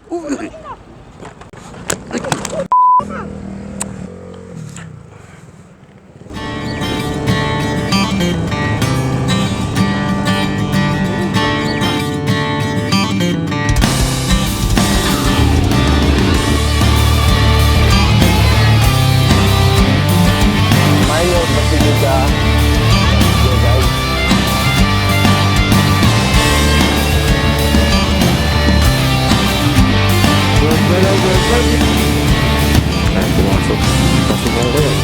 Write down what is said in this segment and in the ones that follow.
Uy! Mayo, patigil ka. Okay, guys. Ay, pumasok. Pasok ako yan.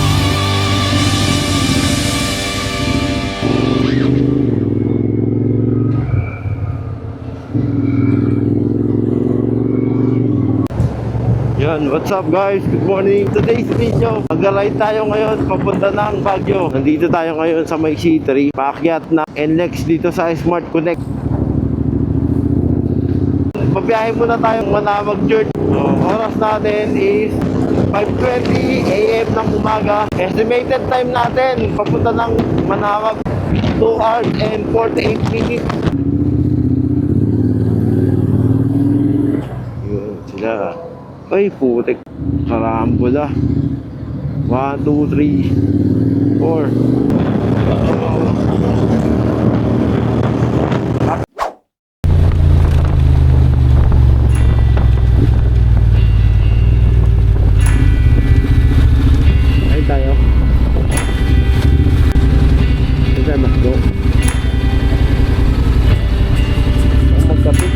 Yan, what's up guys? Good morning. Today's video, mag-ride tayo ngayon papunta ng Baguio. Nandito tayo ngayon sa may C3. Paakyat na NLEX dito sa Smart Connect. Pabiyahe muna tayong Manawag Church. Oras natin is 5:20 AM ng umaga. Estimated time natin papunta ng Manawag 2 hours and 48 minutes. Yun sila. Ay putik, karambula. 1, 2, 3, 4. Ay tayo. Isa mas go. Ang magkapit.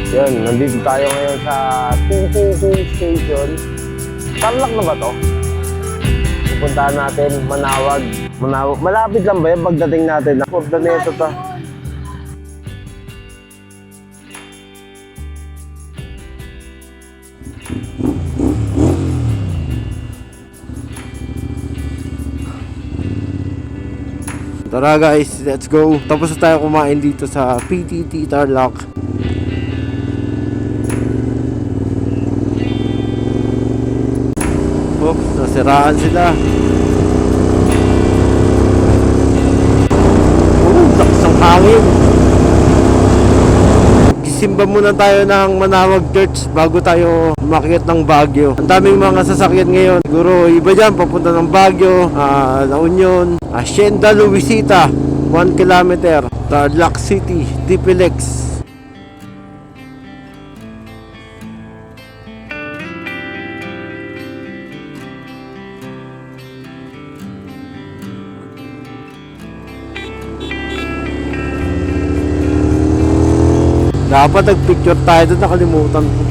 Yan, nandito tayo ngayon sa PTT Station. Tarlac na ba to? Pupuntahan natin, Manawag. Malapit lang ba yan pagdating natin? Napunta na ito to. Tara guys, let's go. Tapos na tayo kumain dito sa PTT Tarlac. Oops, nasiraan sila. Lakas ng hangin. Gisimba muna tayo ng Manawag Church bago tayo umakyat ng Baguio. Ang daming mga sasakyan ngayon. Siguro iba dyan, papunta ng Baguio, La Union, Hacienda Luisita, 1 kilometer, Tarlac City, Dipilex. Dapat nagpicture tayo doon, nakalimutan ko.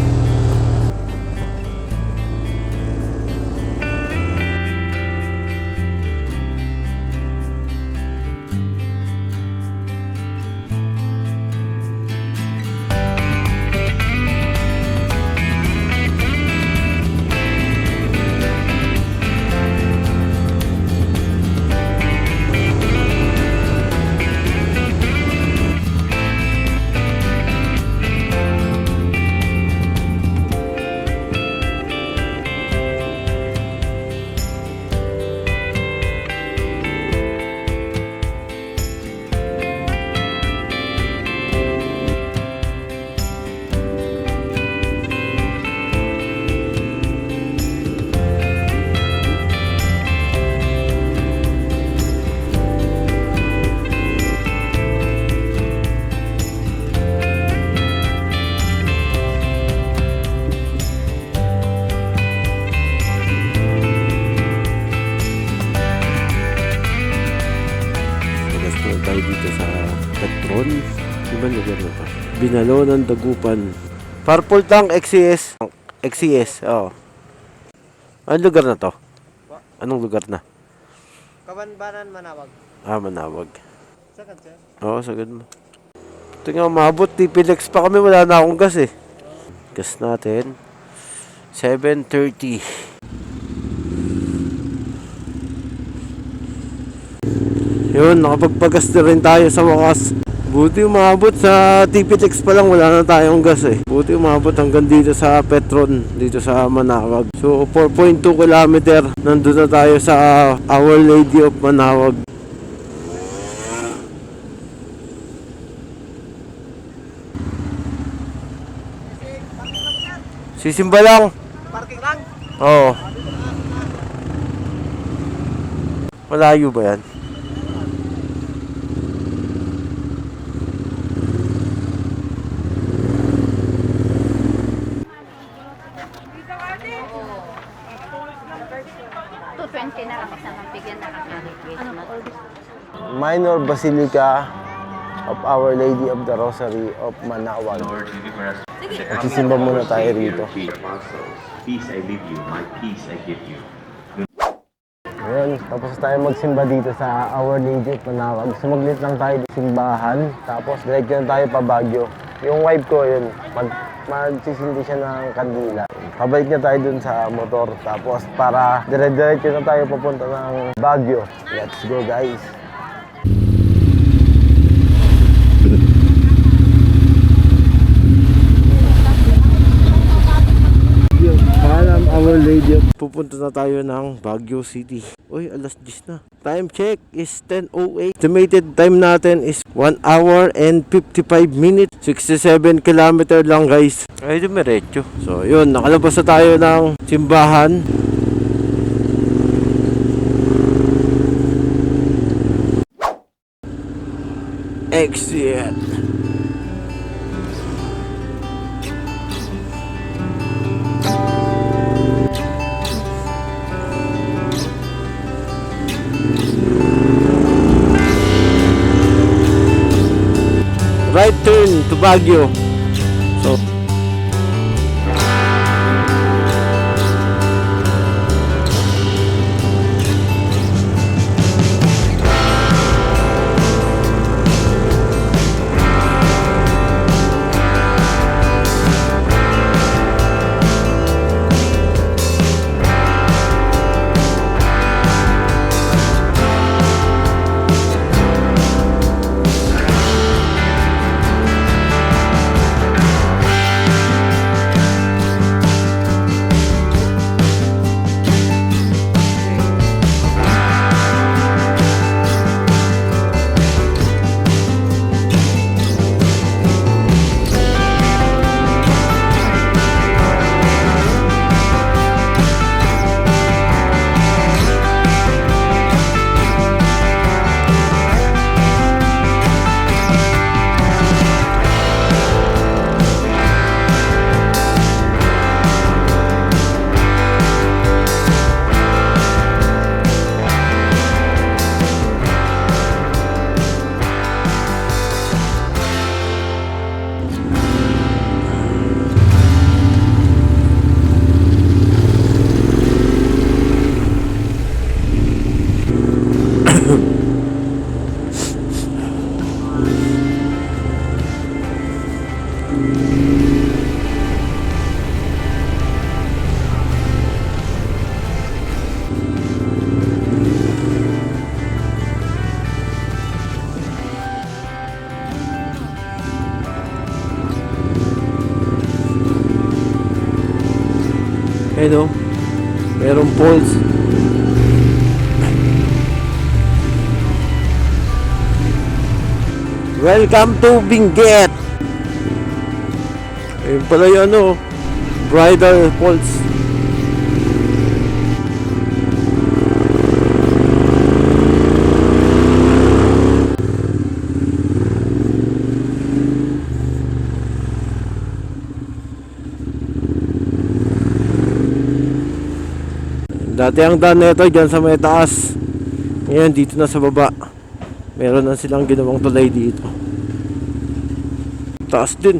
Tayo dito sa Petron. Ibang lugar na to. Binalonan, Dagupan. Purple Tank, XCS. XCS, oo. Anong lugar na to? Anong lugar na? Kabanbanan, Manawag. Ah, Manawag. Sagad, sir? Oo, sagad mo. Ito nga, maabot. Dipilex pa kami. Wala na akong gas eh. Gas natin. 7:30. Yun, nakapagpagas na rin tayo sa wakas. Buti umabot sa TPTX pa lang, wala na tayong gas eh. Buti umabot hanggang dito sa Petron, dito sa Manawag. So 4.2 kilometer, nandun na tayo sa Our Lady of Manawag. Sisimba lang. Parking lang. Oo. Malayo ba yan? $220 na lang isang bigyan na kami. Minor Basilica of Our Lady of the Rosary of Manawag. Magsisimba muna tayo rito. Peace I leave you, my peace I give you. Ngayon, tapos tayo magsimba dito sa Our Lady of Manawag. Sumaglit lang tayo sa simbahan, tapos diretso na tayo pa Baguio. Yung wife ko yun, magsisindi siya ng kandila. Pabalik na tayo dun sa motor, tapos para dire-diretso na tayo papunta ng Baguio. Let's go guys! Paalam Our Lady of... Pupunta na tayo ng Baguio City. Uy, alas 10 na. Time check is 10:08. Estimated time natin is 1 hour and 55 minutes. 67 kilometer lang guys. Ay, dumiretso. So, yun. Nakalabas na tayo ng simbahan. Exit. Right turn to Baguio. So, ayun o, merong poles. Welcome to Benguet. Ayun pala yung ano, bridal poles. Dati ang daan nito dyan sa may taas. Ngayon dito na sa baba. Meron na silang ginawang tulay dito. Taas din.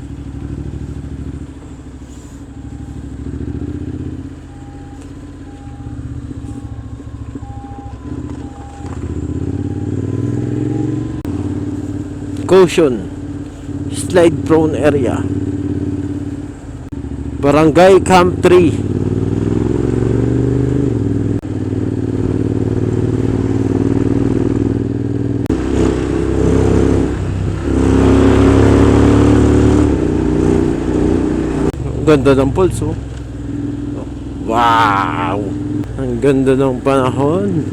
Caution, slide prone area. Barangay Camp 3. Ganda ng pulso. Wow! Ang ganda ng panahon.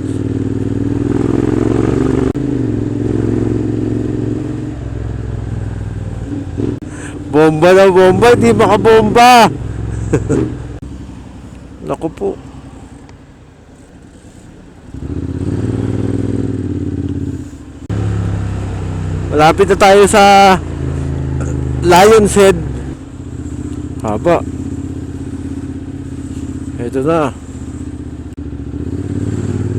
Bomba na bomba, di makabomba. Naku po. Malapit na tayo sa Lion's Head. Haba. Ito na.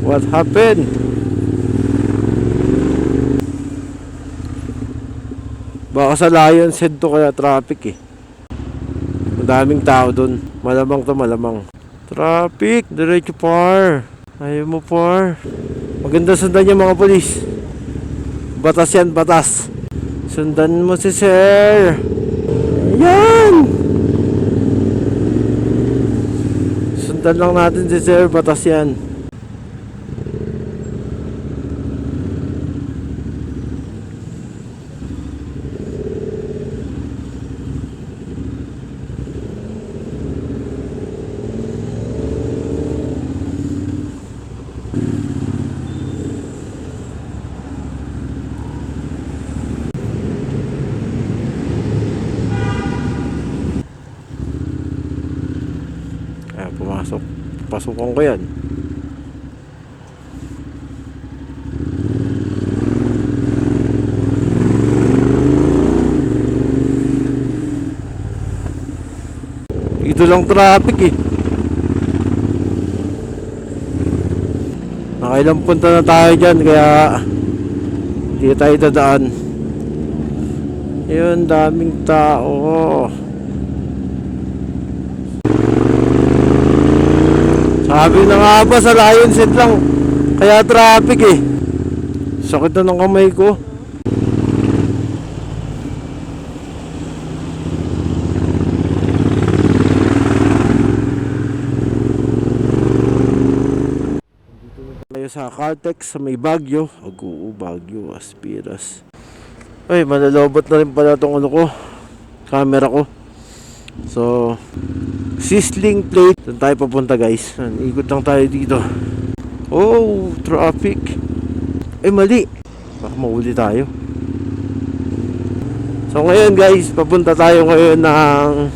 What happened? Baka sa Lion's Head to kaya traffic eh. Madaming tao dun. Malamang to malamang. Traffic. Diretso par. Ayaw mo par. Maganda sundan yung mga polis. Batas yan, batas. Sundan mo si sir. Ayan. Sundan lang natin si sir, batas yan. Pumasok. Pasukan ko yan. Dito lang traffic eh. Nakailang punta na tayo dyan kaya hindi tayo dadaan. Yun, daming tao. Sabi na nga ba sa Lion's Head lang kaya traffic eh. Sakit na ng kamay ko. Dito na tayo sa Caltex sa may Baguio. Baguio, Baguio, Aspiras. Ay, malalobot na rin pala itong ano ko, camera ko. So, sizzling plate. Saan tayo papunta guys? Ikot lang tayo dito. Oh, traffic. Eh mali. Baka mahuli tayo. So ngayon guys, papunta tayo ngayon ng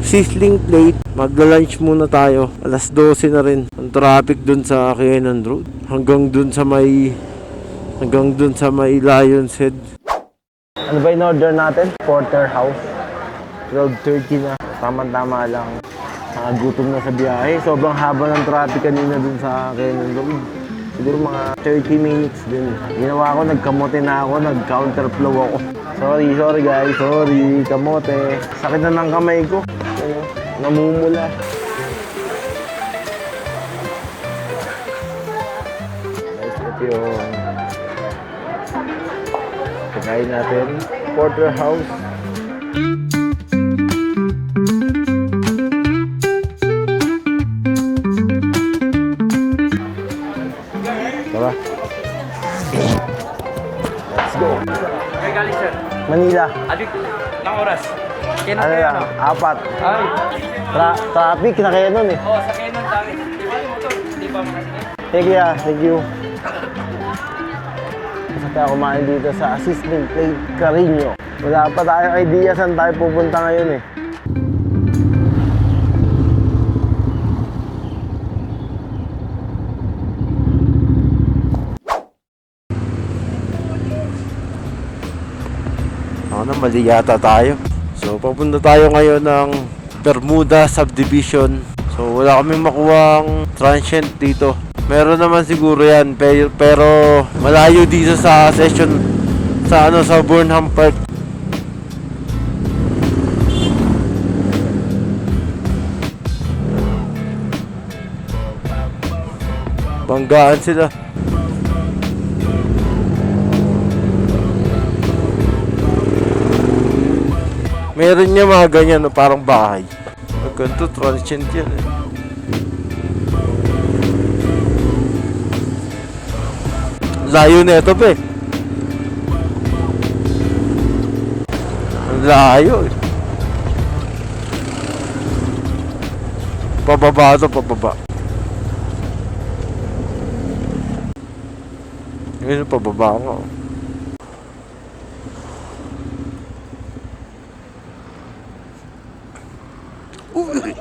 sizzling plate. Magla-lunch muna tayo. Alas 12 na rin. Ang traffic dun sa Quezon Road. Hanggang dun sa may Lion's Head. Ano ba in order natin? Porterhouse. 12:30 na. Tama-tama lang. Nakagutom na sa biyahe. Sobrang haba ng traffic kanina dun sa Quezon Road. Siguro mga 30 minutes din. Ginawa ko, nagkamote na ako, nag-counterflow ako. Sorry guys, sorry. Kamote. Sakit na ng kamay ko. Ano, namumula. Guys, ito yung pagkain natin. Porterhouse. Tara. Let's go. Ay, galing sir. Manila. Adik, ng oras. Kenon Ano kayo, lang? ano? 4. Ay, Traffic na kayo nun eh. sa Kenon dami. Di ba yung motor? Di ba makasakay? Thank you, thank you. Kasi tayo kumain dito sa Assistant Plate Carino. Wala pa tayong idea saan tayo pupunta ngayon eh. Mali yata tayo. So papunta tayo ngayon ng Bermuda Subdivision. So wala kaming makuhang transient dito. Meron naman siguro yan, pero malayo dito sa session sa sa Burnham Park. Banggaan sila. Meron niya mga ganyan na parang bahay. Ganito, transient yan eh. Layo na ito, be. Ang layo eh. Pababa ito, pababa. Yun, pababa nga. Uy!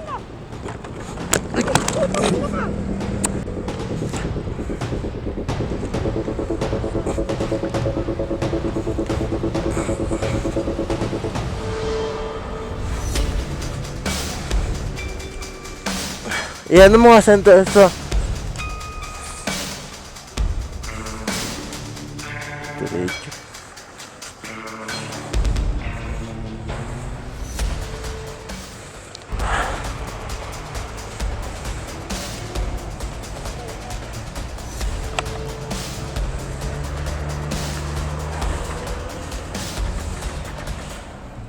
Yan ang mga center sa diretso.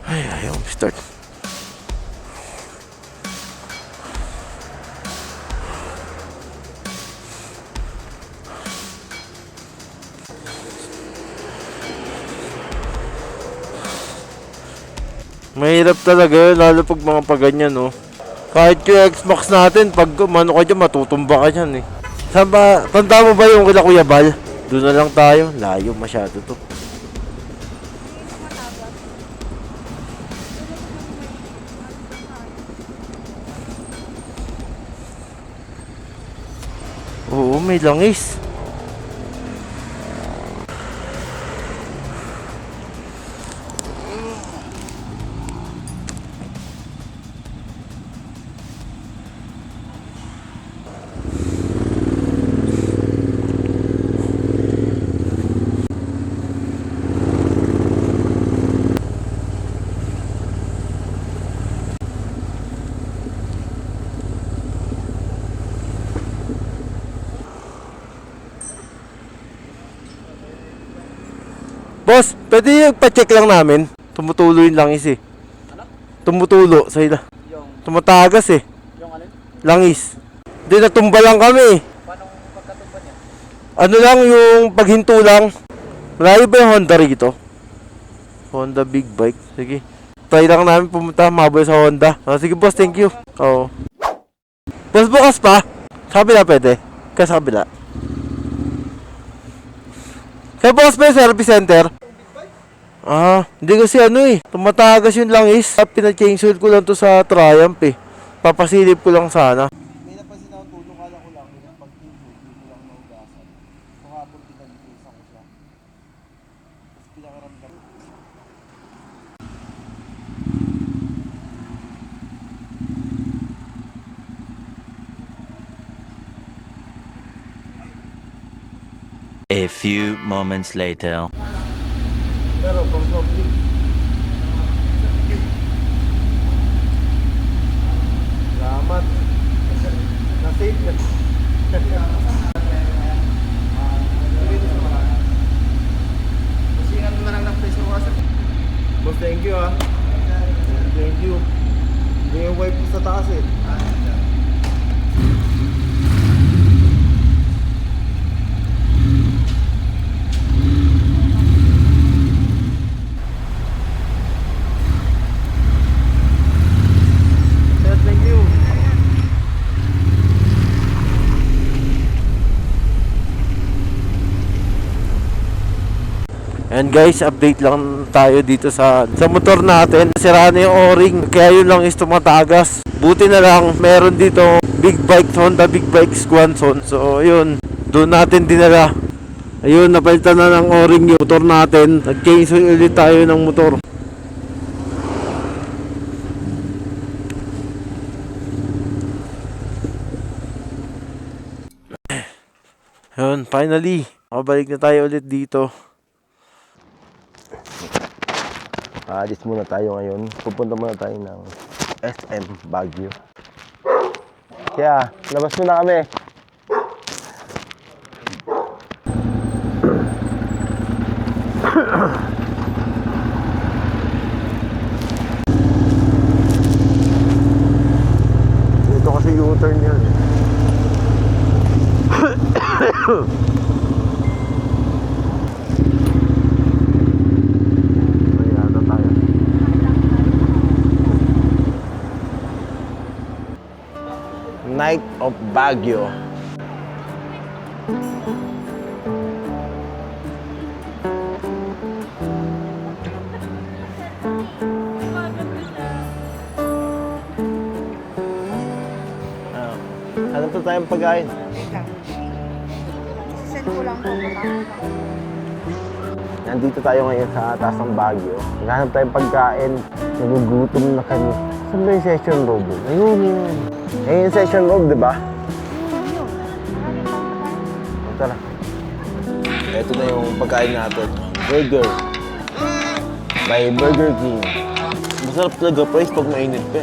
Ay, ayaw start. Mahirap talaga yun, lalo pag mga paganyan, no? Kahit yung X-Max natin, pag umano ka dyan, matutumba ka dyan, eh. Saan ba, tanda mo ba yung kila Kuya Bal? Doon na lang tayo, layo masyado to. Oo, may langis. Boss, pwede pa-check lang namin. Tumutulo yung langis eh. Tumutulo sa ila. Tumatagas eh. Yung alin? Langis. Hindi, natumba lang kami. Paano pagkatumba niya? Ano lang yung paghinto lang. Malayo ba yung Honda rito? Honda Big Bike. Sige. Try lang namin pumunta, maboy sa Honda. Sige boss, thank you. Oo. Boss, bukas pa. Sa kabila pwede. Kaya sa kabila. Kaya bukas pa yung service center. Hindi kasi ano eh. Tumatagas yung langis. Pina-change oil ko lang to sa Triumph eh. Papasilip ko lang sana. May napansin ako tulong, kala ko lang yung pag-tingo, dito lang naugasan. Kung hapon pinag-isa ko siya. Tapos pinakaramdam. A few moments later. Pero kung softly, salamat. Na-save ka. Pusingan mo na lang ng pressure washer. Boss, thank you ah. Thank you. Hindi yung wipe ko sa taas eh. Sir, thank you. And guys, update lang tayo dito sa motor natin. Sira na yung O-ring, kaya yun lang is tumatagas. Buti na lang, meron dito big bike, Honda Big Bikes Guanson. So yun, doon natin dinala. Ayun, napalitan na ng O-ring yung motor natin. Nag-change ulit tayo ng motor. Yun, finally, makabalik na tayo ulit dito. Aalis muna tayo ngayon. Pupunta muna tayo ng SM Baguio. Kaya, labas muna kami. Dito kasi U-turn yan. Ayan na tayo. Night of Baguio. Ano to tayong pagkain? Sisend ko lang po. Nandito tayo ngayon sa taas ng Baguio. Naghanap tayong pagkain. Nagugutom na kami. Saan ba yung session road? Ayun yun. Ayun yung session road, di ba? Tara. Ito na yung pagkain natin. Burger. By Burger King. Masarap talaga price pag mainit pa.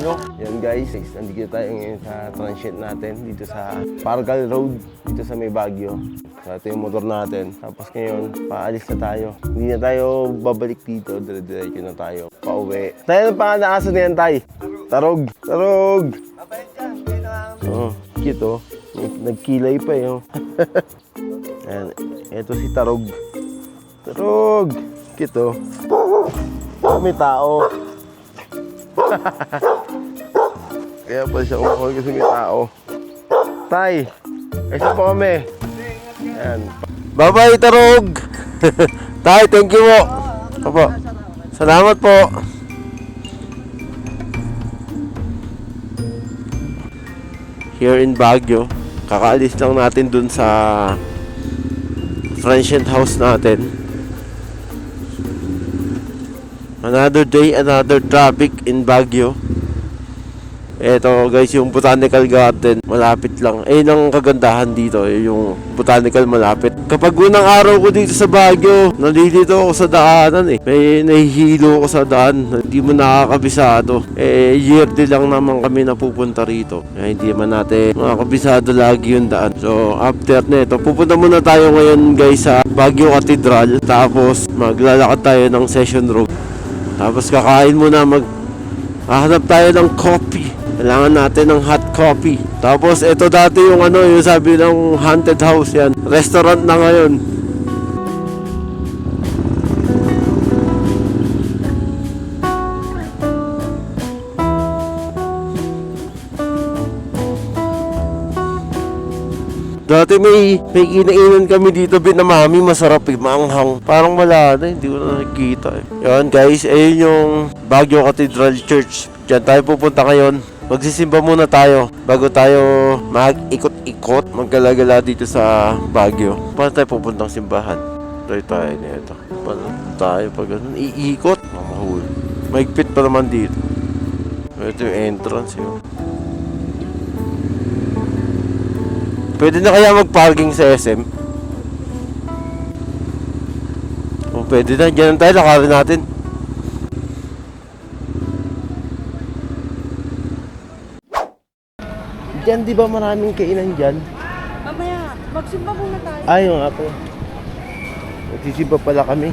No? Yan guys, nandito tayo ngayon sa transient natin dito sa Pargal Road, dito sa may Baguio. So ito yung motor natin. Tapos ngayon, paalis na tayo. Hindi na tayo babalik dito, dire-diretso na tayo pauwi. Tayo ng pangalan aso na yan, Tay. Tarog! Tarog! Oh, cute oh. Nagkilay pa eh oh. Ayan, ito si Tarog. Tarog! Cute oh. Oh, may tao. Kaya pala siya kumakawal kasi may tao. Tay, isa po kami. Ayan. Bye-bye, Tarog! Tay, thank you po. Opo. Salamat po. Here in Baguio, kakaalis lang natin dun sa transient house natin. Another day, another traffic in Baguio. Eto guys, yung Botanical Garden, malapit lang. Eh, ang kagandahan dito, yung Botanical malapit. Kapag unang araw ko dito sa Baguio, nalilito ako sa daanan eh. May nahihilo ako sa daan, hindi mo nakakabisado. Eh, yearly lang naman kami napupunta rito. Eh, hindi man natin makakabisado lagi yung daan. So, after nito, pupunta muna tayo ngayon guys sa Baguio Cathedral. Tapos, maglalakad tayo ng Session Road. Tapos kakain muna, hahanap tayo ng coffee. Kailangan natin ng hot coffee. Tapos ito dati yung yung sabi ng haunted house yan. Restaurant na ngayon. Dati may kinainan kami dito binamami, masarap eh, maanghang. Parang wala na, hindi ko na nakikita eh. Yan guys, ayun yung Baguio Cathedral Church. Diyan tayo pupunta ngayon. Magsisimba muna tayo bago tayo mag-ikot-ikot, maggalagala dito sa Baguio. Paano tayo pupuntang simbahan? Tayo nito. Paano tayo pag ganun? Iikot? Mamahul. Maigpit pa naman dito. Ito yung entrance yun. Pwede na kaya mag-parking sa SM? O pwede na, dyan tayo, lakarin natin. Diyan di ba maraming kainan dyan? Mamaya, magsimba muna tayo. Ay, nga po. Magsisimba pala kami.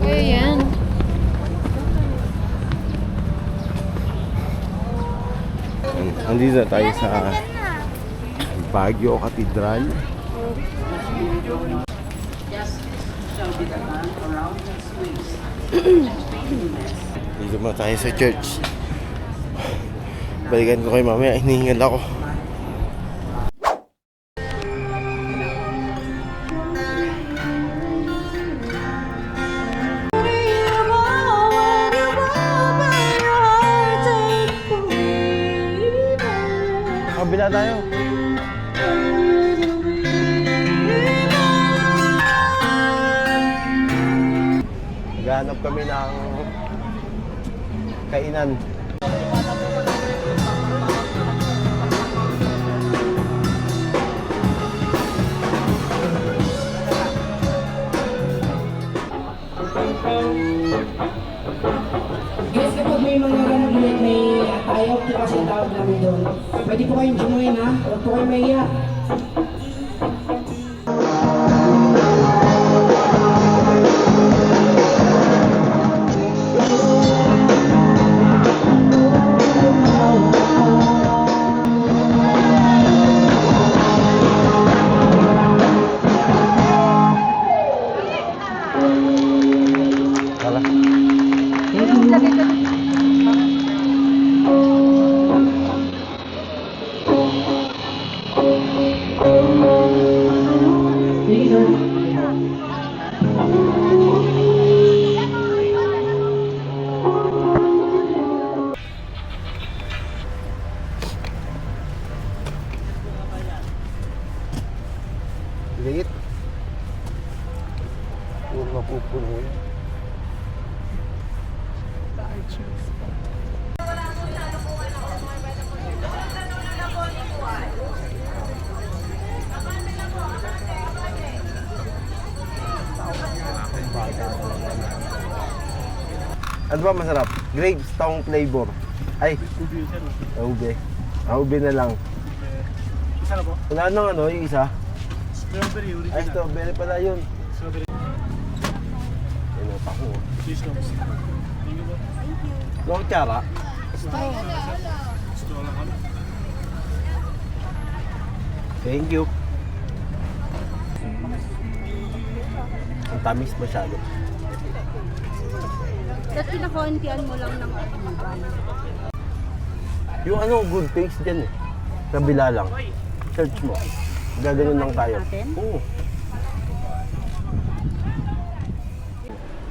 Ayan. Andito na tayo sa Baguio Cathedral. Dito na tayo sa church. Balikan ko kayo mamaya, hinihingal ako. Kabila tayo. Naghahanap kami ng kainan. Guys, kapag may mga ganun ulit, may ayaw po kasi tawag namin doon. Pwede po kayong join ha, huwag po kayong maiyak. Ano ba masarap? Grapes, taong flavor. Ay, ube. Ube na lang. Isa na po? Wala nang ano, yung isa. Strawberry original. Ay, strawberry pala yun. Strawberry. Ano pa ko. Cheese lang. Thank you po. Long tsara. Gusto lang kami. Thank you. Ang tamis masyado. Tapos pinakauntian mo lang ng Yung ano, good taste dyan eh. Kabila lang. Search mo. Gaganon lang tayo. Oo.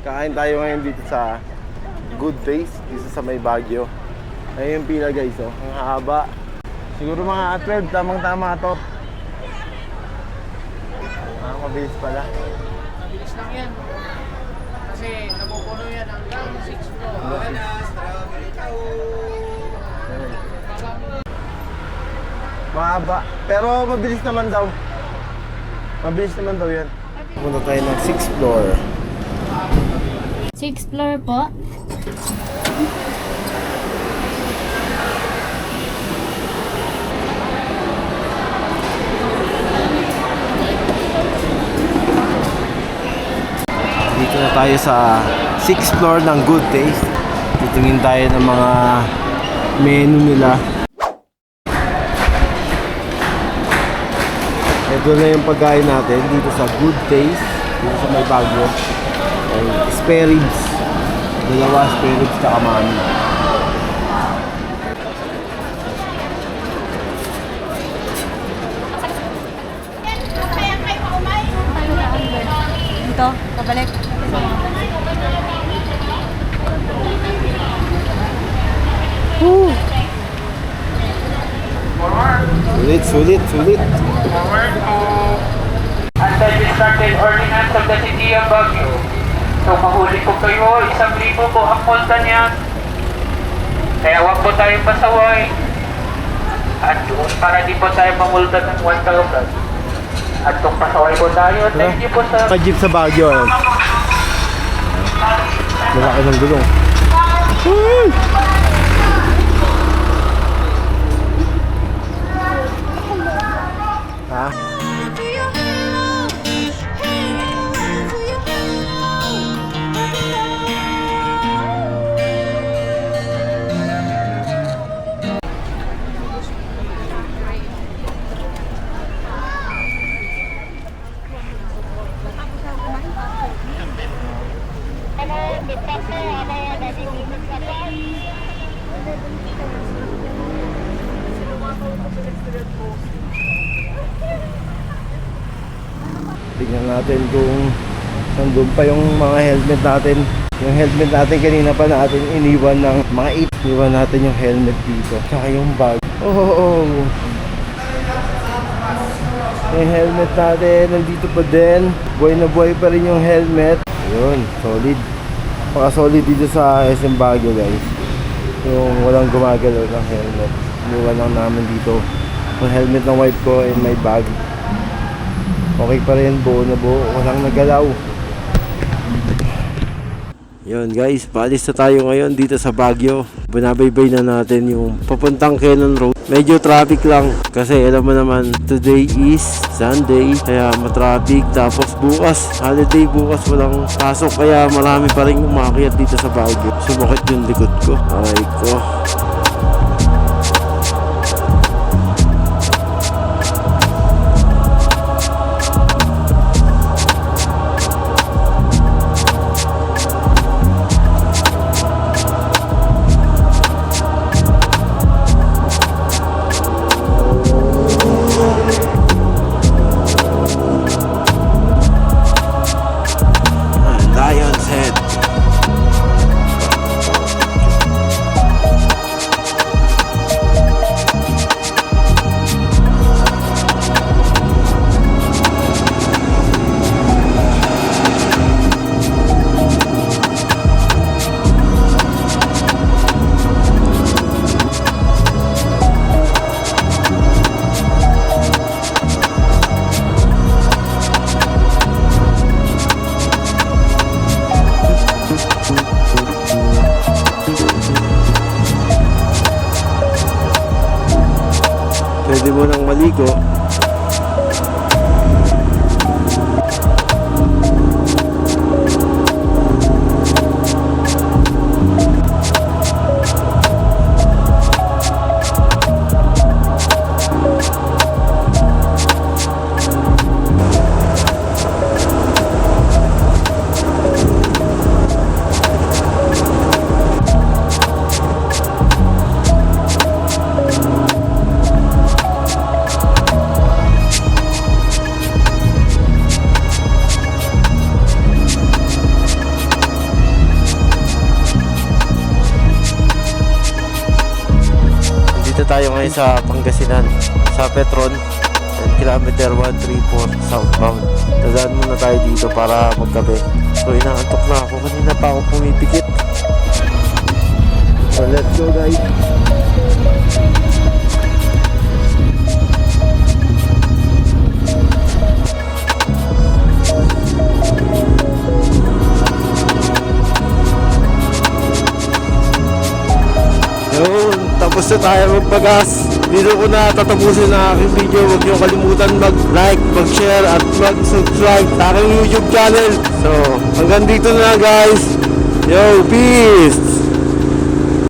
Kain tayo ngayon dito sa Good Taste, dito sa may Baguio. Ayun yung pila guys, oh. Ang haba. Siguro mga 12, tamang-tama to. Mabilis pala. Mabilis lang yan. Kasi napupuno yan hanggang 6 floor. Mahaba. Pero mabilis naman daw. Mabilis naman daw yan. Punta tayo ng 6th floor. 6th floor po. Dito na tayo sa 6th floor ng Good Taste. Titingin tayo ng mga menu nila. Ito na yung pagkain natin dito sa Good Taste. Dito sa may Baguio. Ay, spare ribs. Dalawa spare ribs tsaka mami. Dito, pabalik. Sulit. Under the started ordinance of the City of Baguio. So mahuli ko kayo, 1,000 po ang multa niya. Kaya huwag po tayong pasaway. At para di po tayo mamulta ng 1,000. At kung pasaway po tayo, thank you po sa... Jeep sa Baguio. Malaki ng gulong. Ha? Tignan natin kung nandun pa yung mga helmet natin. Yung helmet natin kanina pa natin iniwan ng mga 8. Iniwan natin yung helmet dito. Tsaka yung bag. Oh. Yung helmet natin nandito pa din. Buhay na buhay pa rin yung helmet. Ayun, solid. Paka solid dito sa SM Baguio guys. Yung walang gumagalaw ng helmet. Iniwan lang namin dito yung helmet ng wife ko and my bag. Okay pa rin, buo na buo, walang nagalaw. Yun guys, paalis na tayo ngayon dito sa Baguio. Binabaybay na natin yung papuntang Cannon Road. Medyo traffic lang kasi alam mo naman, today is Sunday, kaya matraffic. Tapos bukas, holiday bukas, walang pasok, kaya marami pa rin umakyat dito sa Baguio. Sumakit yung likod ko. Aray ko. Lion's Head. pwede mo nang maligo. Dito tayo ngayon sa Pangasinan, sa Petron, and kilometer 134 southbound. Dadaan muna tayo dito para magkape. So inaantok na ako, kanina pa ako pumipikit. So let's go guys. Yun, tapos na tayo magpagas. Dito ko na tatapusin ang aking video. Huwag niyo kalimutan mag-like, mag-share at mag-subscribe sa aking YouTube channel. So, hanggang dito na guys. Yo, peace!